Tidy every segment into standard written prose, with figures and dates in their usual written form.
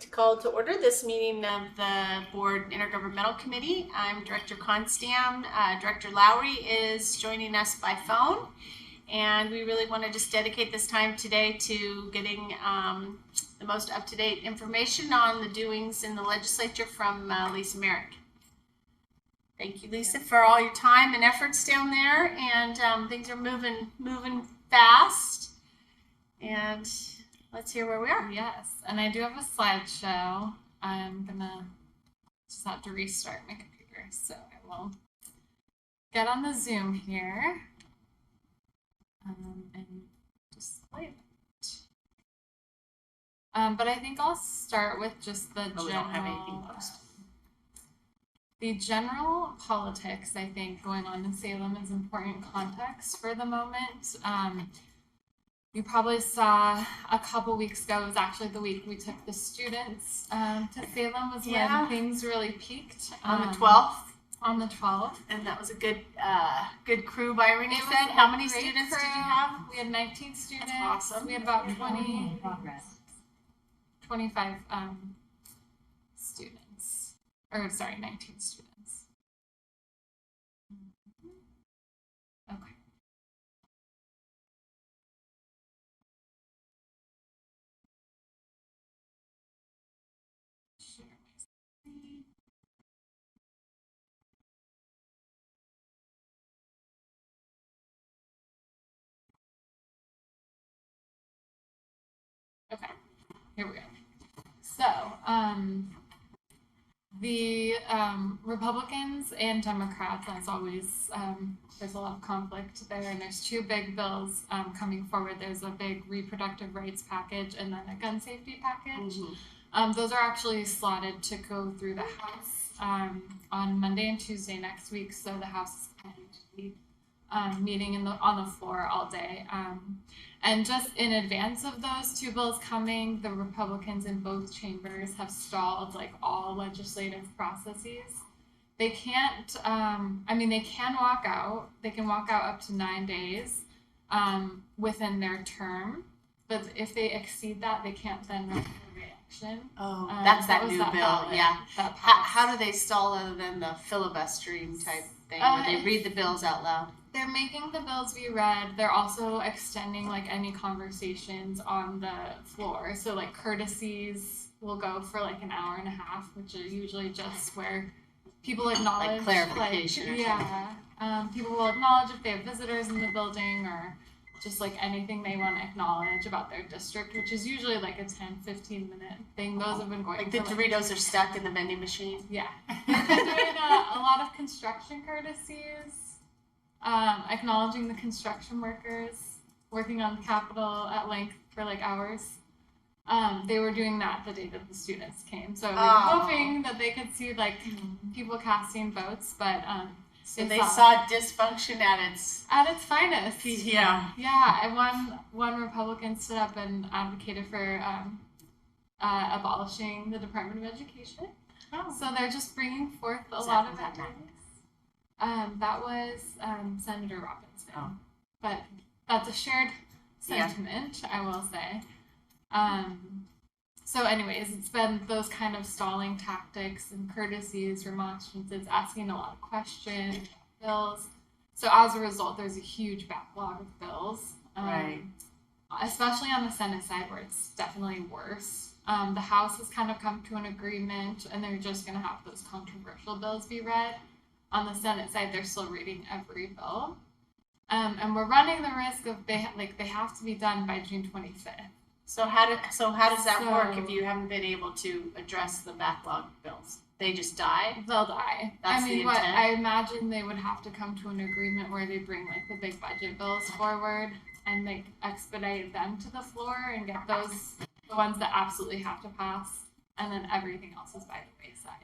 To call to order this meeting of the Board Intergovernmental Committee. I'm Director Constam. Director Lowry is joining us by phone, and we really want to just dedicate this time today to getting the most up-to-date information on the doings in the legislature from Lisa Merrick. Thank you, Lisa, for all your time and efforts down there, and things are moving fast, and let's hear where we are. Yes, and I do have a slideshow. I'm gonna just have to restart my computer, so I will get on the Zoom here and display it. But I think I'll start with just the We don't have anything posted. The general politics, I think, going on in Salem is important context for the moment. You probably saw a couple weeks ago, it was actually the week we took the students to Salem was when things really peaked. On the 12th. On the 12th. And that was a good crew by Renee said. How many students did you have? We had 19 students. That's awesome. We had about 25 students. Or sorry, 19 students. Okay. Okay, here we go. So, the Republicans and Democrats, as always, there's a lot of conflict there, and there's two big bills coming forward. There's a big reproductive rights package and then a gun safety package. Mm-hmm. Those are actually slotted to go through the House on Monday and Tuesday next week, so the House is planning to be meeting on the floor all day. And just in advance of those two bills coming, the Republicans in both chambers have stalled like all legislative processes. They can't, they can walk out. They can walk out up to 9 days within their term. But if they exceed that, they can't then run for re-election. Oh, that's that new bill, yeah. How do they stall other than the filibustering type thing where they read the bills out loud? They're making the bills be read. They're also extending like any conversations on the floor. So like courtesies will go for like an hour and a half, which are usually just where people acknowledge like clarification or something. People will acknowledge if they have visitors in the building or just like anything they want to acknowledge about their district, which is usually like a 10-15 minute thing. Those have been going like the Doritos are stuck in the vending machine. Yeah. They've been doing a lot of construction courtesies. Acknowledging the construction workers working on the Capitol at length for like hours. They were doing that the day that the students came. So we were hoping that they could see like people casting votes, but so they saw dysfunction at its finest. Yeah. Yeah, and one Republican stood up and advocated for abolishing the Department of Education. Oh. So they're just bringing forth a lot of ideas. That was Senator Robinson, but that's a shared sentiment, I will say. So anyways, it's been those kind of stalling tactics and courtesies, remonstrances, asking a lot of questions, bills. So as a result, there's a huge backlog of bills, right. Especially on the Senate side where it's definitely worse. The House has kind of come to an agreement and they're just going to have those controversial bills be read. On the Senate side, they're still reading every bill. And we're running the risk of they have to be done by June 25th. So how does that work if you haven't been able to address the backlog bills? They just die? They'll die. That's the intent. I imagine they would have to come to an agreement where they bring like the big budget bills forward and like expedite them to the floor and get those the ones that absolutely have to pass, and then everything else is by the wayside.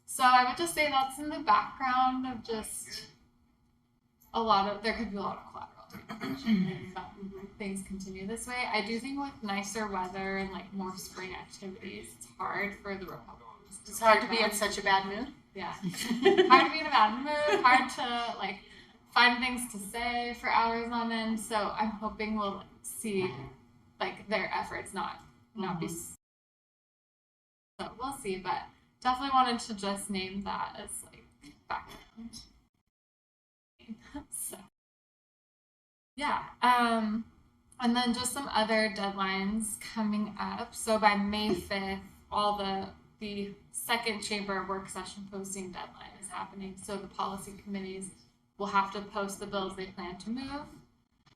So I would just say that's in the background of just there could be a lot of collateral damage if things continue this way. I do think with nicer weather and like more spring activities, it's hard for the Republicans. It's hard to be in such a bad mood? Yeah. Hard to be in a bad mood, hard to like find things to say for hours on end. So I'm hoping we'll see like their efforts not be So we'll see, but definitely wanted to just name that as like background. So yeah, and then just some other deadlines coming up. So by May 5th, all the second chamber work session posting deadline is happening. So the policy committees will have to post the bills they plan to move.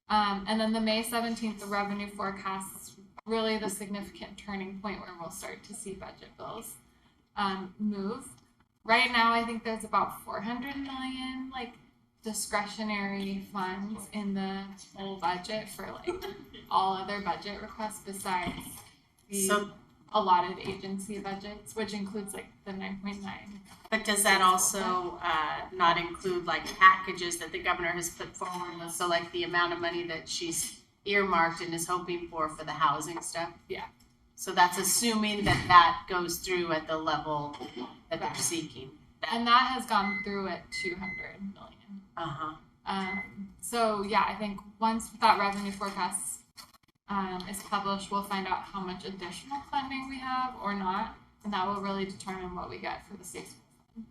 And then the May 17th, the revenue forecast is really the significant turning point where we'll start to see budget bills move. Right now, I think there's about 400 million like discretionary funds in the whole budget for like all other budget requests besides the allotted agency budgets, which includes like the 9.9. But does that also not include like packages that the governor has put forward? So like the amount of money that she's earmarked and is hoping for the housing stuff? Yeah. So that's assuming that that goes through at the level that they're seeking. And that has gone through at 200 million. So yeah, I think once that revenue forecast is published, we'll find out how much additional funding we have or not, and that will really determine what we get for the state school fund.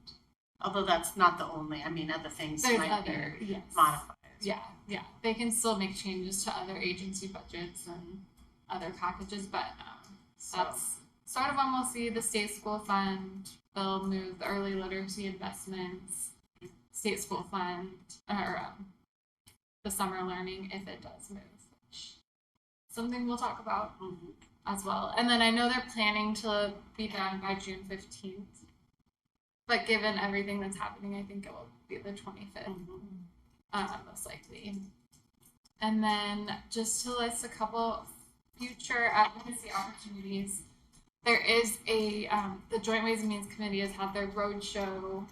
Although that's not the only, I mean, other things There's might other, be yes. modified. Yeah, they can still make changes to other agency budgets and other packages, but that's sort of when we'll see the state school fund bill move, the early literacy investments, state school fund, or the summer learning if it does move, which something we'll talk about as well. And then I know they're planning to be done by June 15th, but given everything that's happening, I think it will be the 25th, most likely. And then just to list a couple future advocacy opportunities, there is the Joint Ways and Means Committee has had their road show.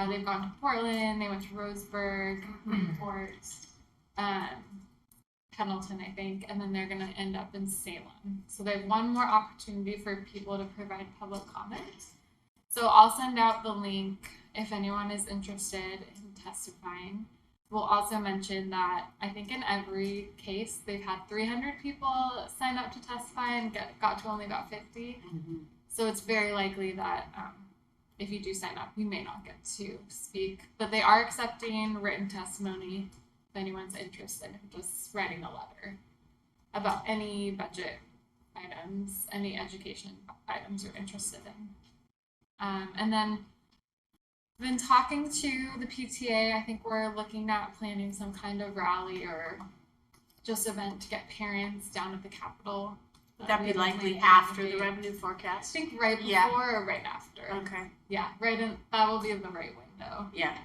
They've gone to Portland, they went to Roseburg, Newport, Pendleton, I think, and then they're going to end up in Salem. So they have one more opportunity for people to provide public comment. So I'll send out the link if anyone is interested in testifying. We'll also mention that I think in every case they've had 300 people sign up to testify and got to only about 50. So it's very likely that if you do sign up, you may not get to speak. But they are accepting written testimony if anyone's interested in just writing a letter about any budget items, any education items you're interested in. And then I've been talking to the PTA. I think we're looking at planning some kind of rally or just event to get parents down at the Capitol. Would that be likely after the revenue forecast? I think right before or right after. Okay. Yeah, that will be the right window. Yeah.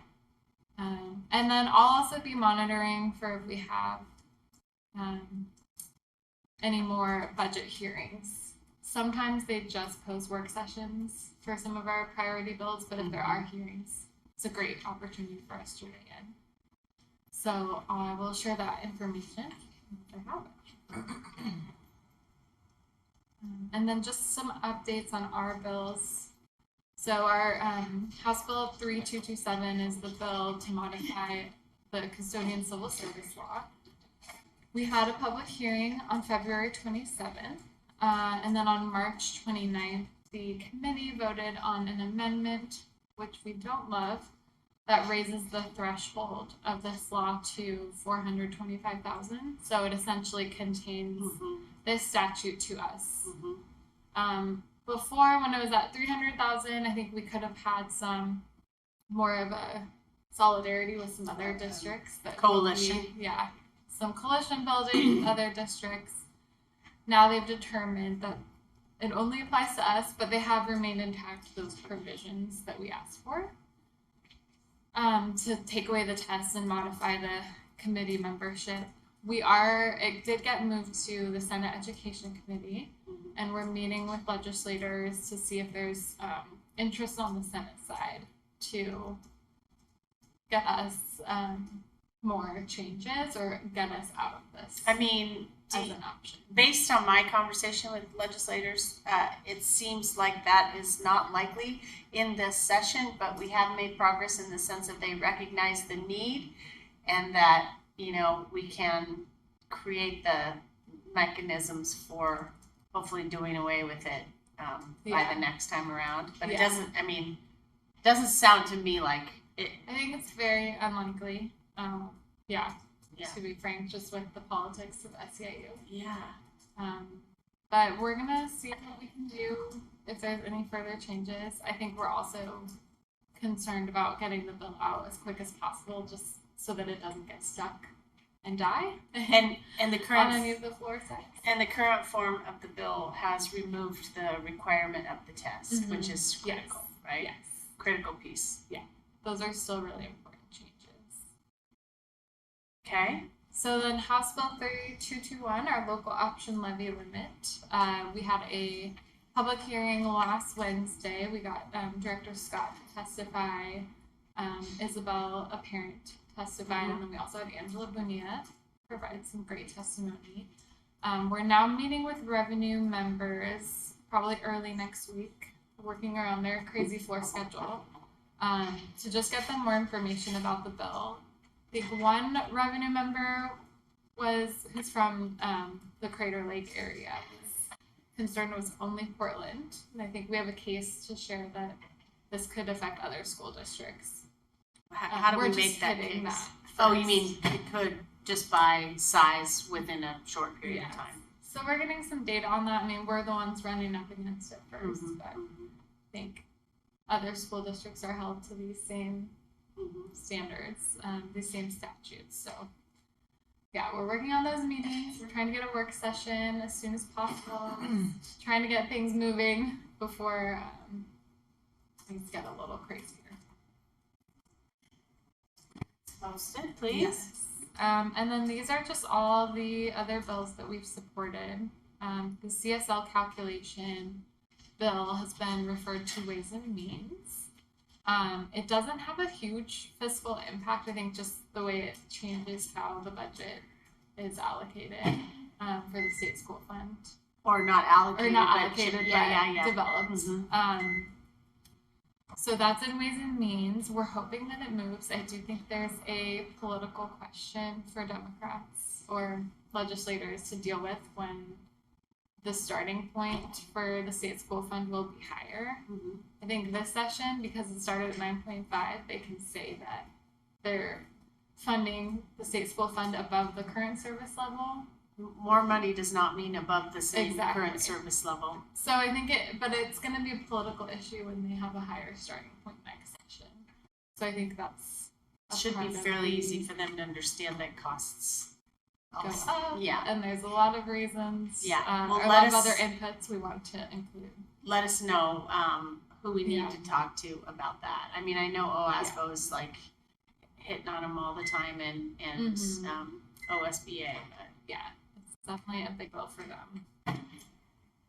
And then I'll also be monitoring for if we have any more budget hearings. Sometimes they just post work sessions for some of our priority bills, but if there are hearings, it's a great opportunity for us to weigh in. So I will share that information if I have it. And then just some updates on our bills. So our House Bill 3227 is the bill to modify the custodian civil service law. We had a public hearing on February 27th, and then on March 29th, the committee voted on an amendment, which we don't love, that raises the threshold of this law to $425,000. So it essentially contains this statute to us. Before, when it was at $300,000, I think we could have had some more of a solidarity with some other districts. That coalition. Some coalition building with other districts. Now they've determined that it only applies to us, but they have remained intact those provisions that we asked for to take away the test and modify the committee membership. It did get moved to the Senate Education Committee, and we're meeting with legislators to see if there's interest on the Senate side to get us more changes or get us out of this. I mean, as an option. Based on my conversation with legislators, it seems like that is not likely in this session, but we have made progress in the sense that they recognize the need and that, we can create the mechanisms for hopefully doing away with it by the next time around. But it Yeah. doesn't sound to me like it. I think it's very unlikely. To be frank, just with the politics of SEIU. Yeah. But we're gonna see what we can do if there's any further changes. I think we're also concerned about getting the bill out as quick as possible, just so that it doesn't get stuck and die. And the current on any of the floor sites. And the current form of the bill has removed the requirement of the test, which is critical, right? Yes. Critical piece. Yeah. Those are still really important changes. Okay. So then House Bill 3221, our local option levy limit. We had a public hearing last Wednesday. We got Director Scott to testify, Isabel, a parent, testified, and then we also had Angela Bonilla provide some great testimony. We're now meeting with revenue members probably early next week, working around their crazy floor schedule, to just get them more information about the bill. I think one revenue member who's from the Crater Lake area. His concern was only Portland, and I think we have a case to share that this could affect other school districts. How do we make that case? Oh, you mean it could just by size within a short period of time? So we're getting some data on that. I mean, we're the ones running up against it first, but I think other school districts are held to these same standards, these same statutes. So yeah, we're working on those meetings. We're trying to get a work session as soon as possible, trying to get things moving before things get a little crazier. Posted, please. Yes. And then these are just all the other bills that we've supported. The CSL calculation bill has been referred to Ways and Means. It doesn't have a huge fiscal impact. I think just the way it changes how the budget is allocated for the state school fund. Or not allocated. But developed. So that's in Ways and Means. We're hoping that it moves. I do think there's a political question for Democrats or legislators to deal with when the starting point for the state school fund will be higher. I think this session, because it started at 9.5, they can say that they're funding the state school fund above the current service level. More money does not mean above the same current service level. So I think but it's going to be a political issue when they have a higher starting point next session. So I think that's should be fairly easy for them to understand that costs go up. Yeah, and there's a lot of reasons. Yeah, a lot of other inputs we want to include. Let us know who we need to talk to about that. I mean, I know OASBO is like hitting on them all the time, and OSBA, but it's definitely a big bill for them.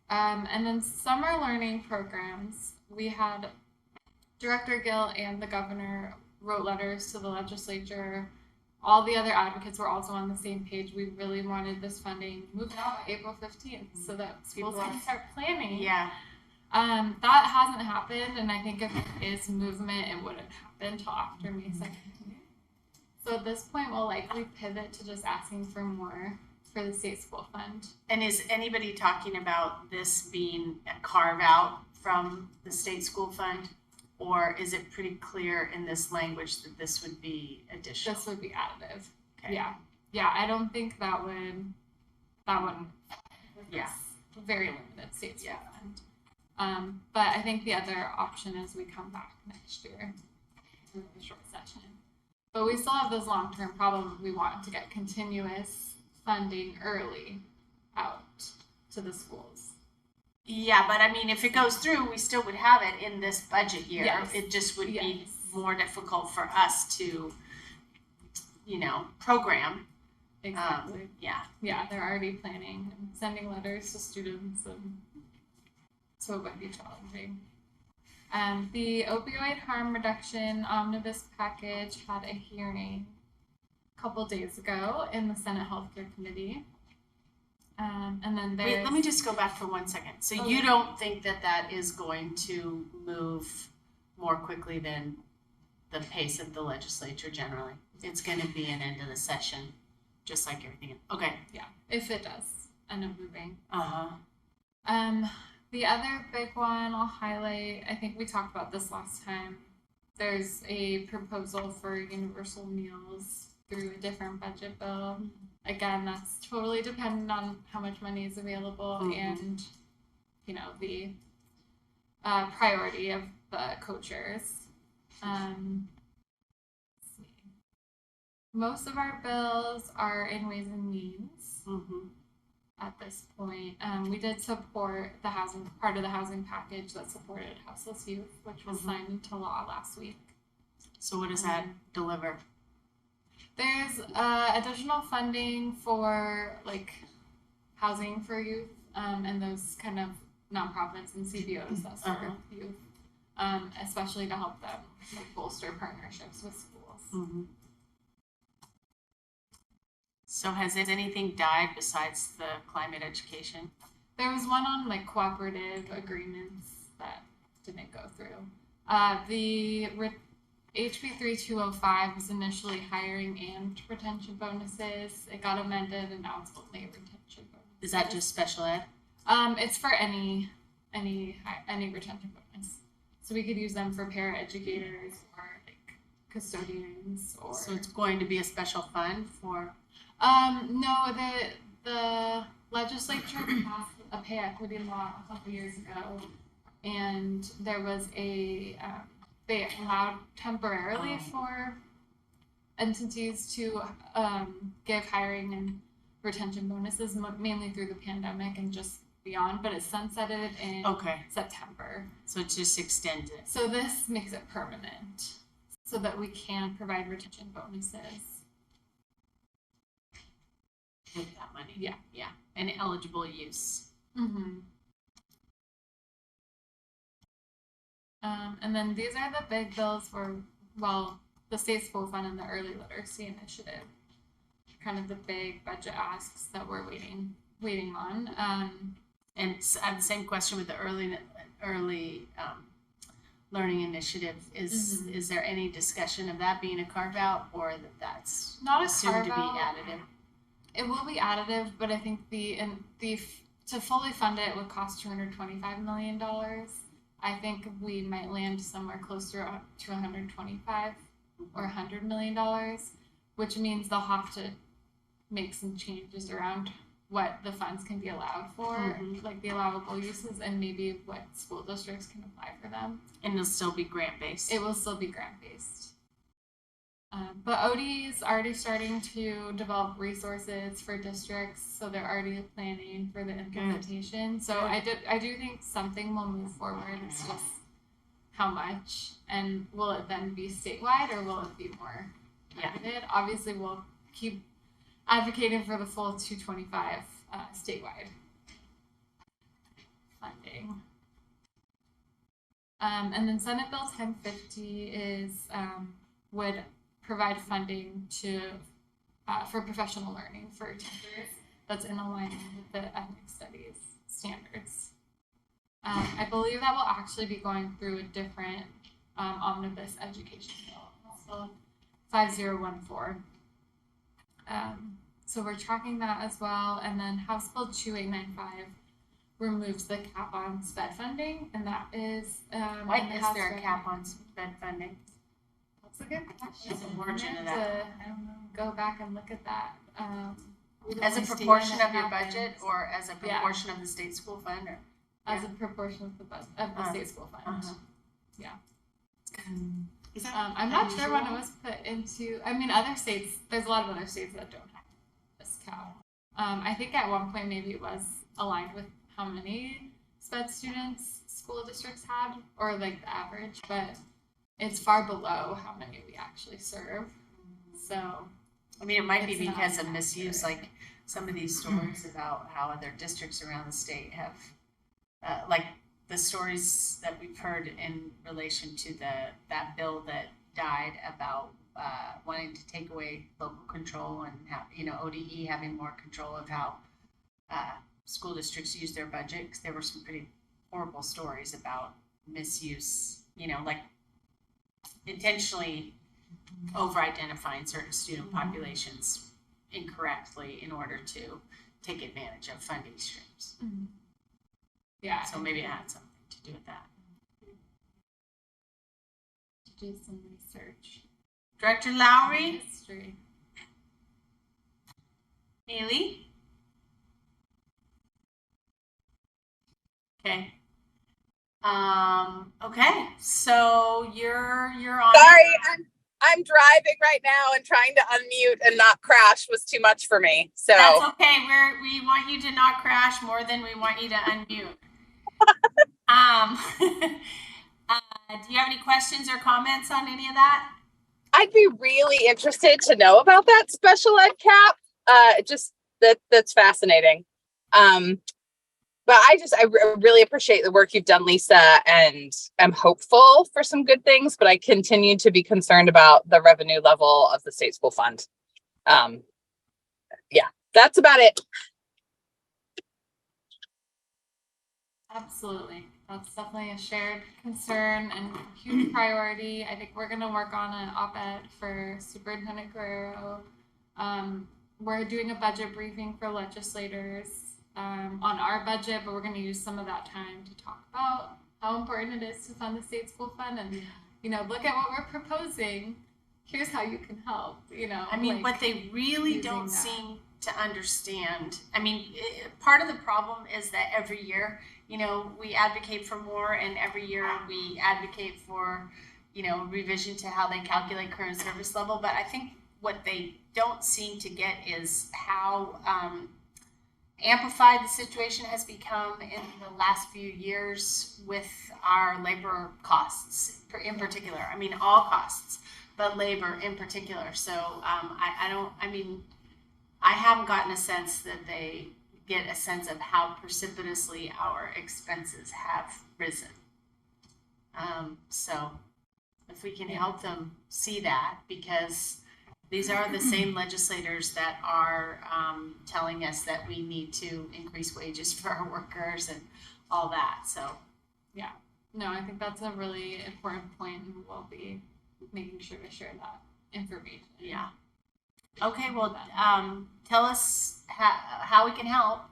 And then summer learning programs, we had Director Gill and the governor wrote letters to the legislature. All the other advocates were also on the same page. We really wanted this funding moved out by April 15th so that schools can start planning. Yeah. That hasn't happened, and I think if there is movement, it wouldn't happen until after May 2nd. So at this point, we'll likely pivot to just asking for more for the state school fund. And is anybody talking about this being a carve out from the state school fund? Or is it pretty clear in this language that this would be additional? This would be additive. Okay. Yeah, I don't think that wouldn't. Yeah. Very limited state school fund. But I think the other option is we come back next year for the short session. But we still have this long-term problem. We want to get continuous funding early out to the schools. Yeah, but I mean, if it goes through, we still would have it in this budget year. Yes. It just would be more difficult for us to, program. Exactly. Yeah, they're already planning and sending letters to students, and so it would be challenging. The opioid harm reduction omnibus package had a hearing a couple days ago in the Senate Healthcare Committee. And then wait, let me just go back for 1 second. So you don't think that is going to move more quickly than the pace of the legislature generally? It's going to be an end of the session, just like everything else. Okay. Yeah, if it does end up moving. The other big one I'll highlight, I think we talked about this last time. There's a proposal for universal meals through a different budget bill. Again, that's totally dependent on how much money is available and, you know, the priority of the co-chairs. Most of our bills are in Ways and Means at this point. We did support the housing, part of the housing package that supported houseless youth, which was signed into law last week. So what does that deliver? There's additional funding for like housing for youth and those kind of nonprofits and CBOs that serve youth, especially to help them like bolster partnerships with schools. So has anything died besides the climate education? There was one on like cooperative agreements that didn't go through. The HB 3205 was initially hiring and retention bonuses. It got amended and now it's only a retention bonus. Is that just special ed? It's for any retention bonus. So we could use them for paraeducators or like custodians or. So it's going to be a special fund for. No, the legislature passed a pay equity law a couple years ago, and there was a they allowed temporarily for entities to give hiring and retention bonuses, mainly through the pandemic and just beyond, but it sunsetted in September. So it's just extended. So this makes it permanent, so that we can provide retention bonuses. With that money. Yeah. And eligible use. And then these are the big bills for, well, the state school fund and the early literacy initiative. Kind of the big budget asks that we're waiting on. And I have the same question with the early learning initiative. Is there any discussion of that being a carve out, or that's not assumed to be additive? It will be additive, but I think to fully fund it would cost $225 million. I think we might land somewhere closer to $125 or $100 million, which means they'll have to make some changes around what the funds can be allowed for, like the allowable uses, and maybe what school districts can apply for them. And it'll still be grant-based? It will still be grant-based. But OD is already starting to develop resources for districts, so they're already planning for the implementation. So I do think something will move forward. It's just how much, and will it then be statewide or will it be more targeted? Obviously, we'll keep advocating for the full 225 statewide funding. And then Senate Bill 1050 is would provide funding to for professional learning for teachers that's in alignment with the ethnic studies standards. I believe that will actually be going through a different omnibus education bill, also 5014. So we're tracking that as well. And then House Bill 2895 removes the cap on SPED funding, and that is why is there a cap on SPED funding? That's a good question. What's the origin of that? I don't know. Go back and look at that. As a proportion of your budget, or as a proportion of the state school fund, or as a proportion of the state school fund. Yeah. Is that I'm not sure when it was put into. I mean, other states. There's a lot of other states that don't have this cap. I think at one point maybe it was aligned with how many SPED students school districts had, or like the average, but it's far below how many we actually serve. So, I mean, it might be because of misuse, like some of these stories about how other districts around the state have, like the stories that we've heard in relation to that bill that died about wanting to take away local control and how, ODE having more control of how school districts use their budget, because there were some pretty horrible stories about misuse, like intentionally over-identifying certain student populations incorrectly in order to take advantage of funding streams. Yeah. So maybe it had something to do with that. To do some research. Director Lowry, History. Haley. Okay. Okay. So you're on. Sorry, I'm driving right now, and trying to unmute and not crash was too much for me. So That's okay. We want you to not crash more than we want you to unmute. Do you have any questions or comments on any of that? I'd be really interested to know about that special ed cap. That's fascinating. But I really appreciate the work you've done, Lisa, and am hopeful for some good things, but I continue to be concerned about the revenue level of the state school fund. Yeah, that's about it. Absolutely. That's definitely a shared concern and huge priority. I think we're going to work on an op-ed for Superintendent Guerrero. We're doing a budget briefing for legislators on our budget, but we're going to use some of that time to talk about how important it is to fund the state school fund and, look at what we're proposing. Here's how you can help, I mean, what they really don't seem to understand. I mean, part of the problem is that every year, we advocate for more, and every year we advocate for, revision to how they calculate current service level. But I think what they don't seem to get is how amplified the situation has become in the last few years with our labor costs in particular. I mean, all costs, but labor in particular. So I haven't gotten a sense that they get a sense of how precipitously our expenses have risen. So if we can help them see that, because these are the same legislators that are telling us that we need to increase wages for our workers and all that. So, yeah, no, I think that's a really important point, and we'll be making sure to share that information. Yeah. Okay, well, tell us how we can help.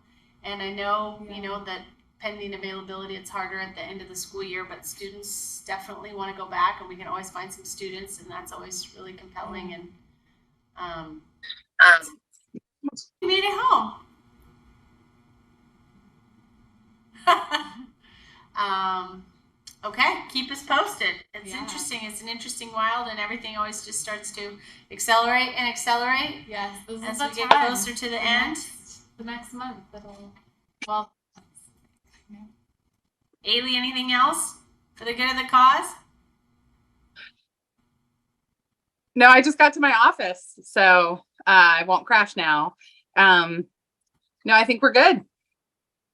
And I know, that pending availability, it's harder at the end of the school year, but students definitely want to go back, and we can always find some students, and that's always really compelling. And you made it home. Okay, keep us posted. It's interesting. It's an interesting wild, and everything always just starts to accelerate and accelerate. Yes, this as is we get closer to the end. The next month, Ailey, anything else for the good of the cause? No, I just got to my office, so I won't crash now. No, I think we're good.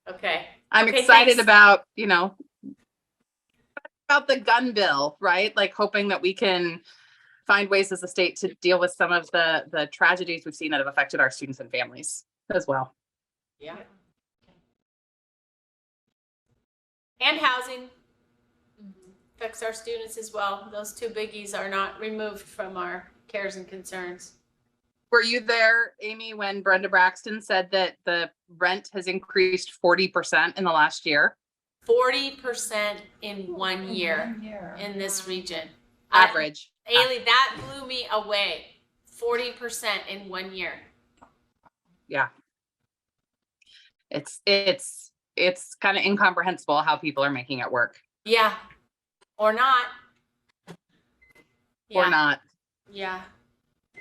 Okay. I'm excited about, about the gun bill, right? Like hoping that we can find ways as a state to deal with some of the tragedies we've seen that have affected our students and families as well. Yeah. And housing affects our students as well. Those two biggies are not removed from our cares and concerns. Were you there, Amy, when Brenda Braxton said that the rent has increased 40% in the last year? 40% in 1 year in this region. Average. Ailey, that blew me away. 40% in 1 year. Yeah. It's kind of incomprehensible how people are making it work. Yeah. Or not. Or not. Yeah.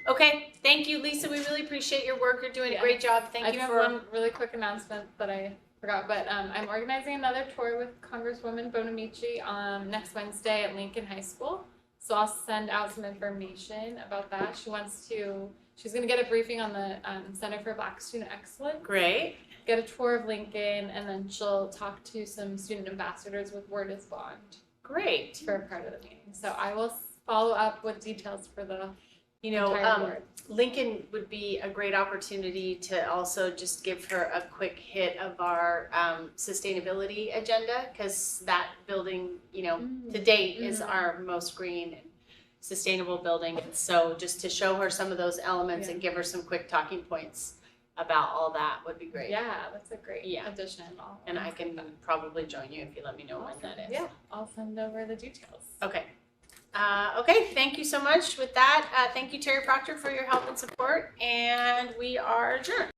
Okay. Thank you, Lisa. We really appreciate your work. You're doing a great job. Thank you I for have one really quick announcement that I forgot, but I'm organizing another tour with Congresswoman Bonamici next Wednesday at Lincoln High School. So I'll send out some information about that. She's going to get a briefing on the Center for Black Student Excellence. Great. Get a tour of Lincoln, and then she'll talk to some student ambassadors with Word is Bond. Great. For a part of the meeting. So I will follow up with details for the entire board. Lincoln would be a great opportunity to also just give her a quick hit of our sustainability agenda, because that building, to date is our most green and sustainable building. And so just to show her some of those elements and give her some quick talking points about all that would be great. Yeah, that's a great Yeah. addition. And I can probably join you if you let me know when that is. Yeah, I'll send over the details. Okay. Okay, thank you so much. With that, thank you, Terry Proctor, for your help and support, and we are adjourned.